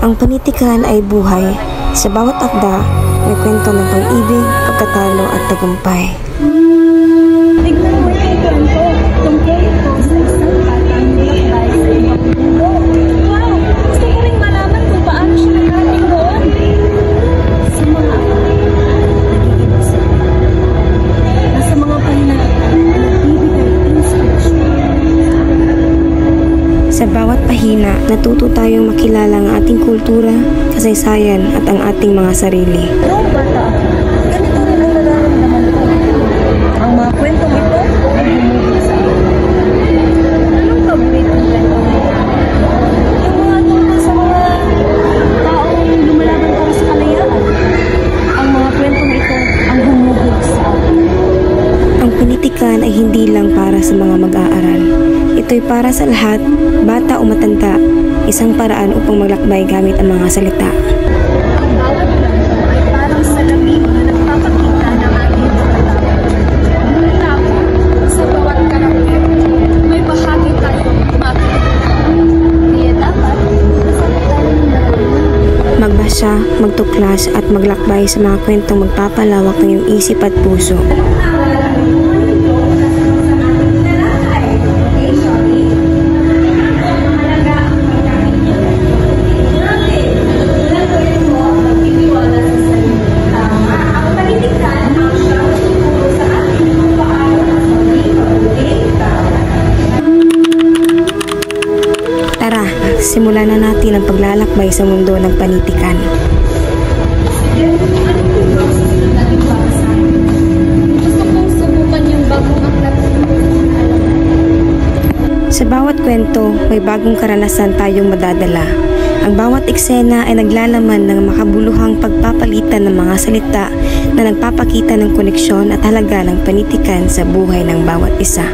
Ang panitikan ay buhay. Sa bawat akda, may kwento ng pag-ibig, pagkatalo at tagumpay. Tignan mo yung kwento. Tungkol ito sa isang batang nilakbay sa ibang mundo. Wow! Gusto ko rin malaman kung paano siya nakarating doon. Sa mga nagiging sila. Sa mga pananalitan, nagbibigay inspirasyon. Sa bawat pahina, natuto tayong makilala ang ating kultura, kasaysayan at ang ating mga sarili. Noong bata ako, ganito rin ang nararamdaman ko. Ang mga kwentong ito ay humugod sa akin. Anong paboritong kwento mo? Yung mga tungkol sa mga taong lumalaban para sa kalayaan. Ang mga kwentong ito ang humugod sa akin. Ang panitikan ay hindi lang para sa mga mag-aaral. Ito'y para sa lahat, bata o matanda, isang paraan upang maglakbay gamit ang mga salita. Ang bawat kwento ay parang salamin na nagpapakita ng ating pagkatapos. Ngunit ako, sa bawat karakter, may bahagi tayong matutunan. Kaya dapat, nasagot tayo ng nararamdaman. Magbasa, magtuklas at maglakbay sa mga kwentong magpapalawak ng iyong isip at puso. Tara, simulan na natin ang paglalakbay sa mundo ng panitikan. Gusto kong subukan yung bagong aklat. Sa bawat kwento, may bagong karanasan tayong madadala. Ang bawat eksena ay naglalaman ng makabuluhang pagpapalitan ng mga salita na nagpapakita ng koneksyon at halaga ng panitikan sa buhay ng bawat isa.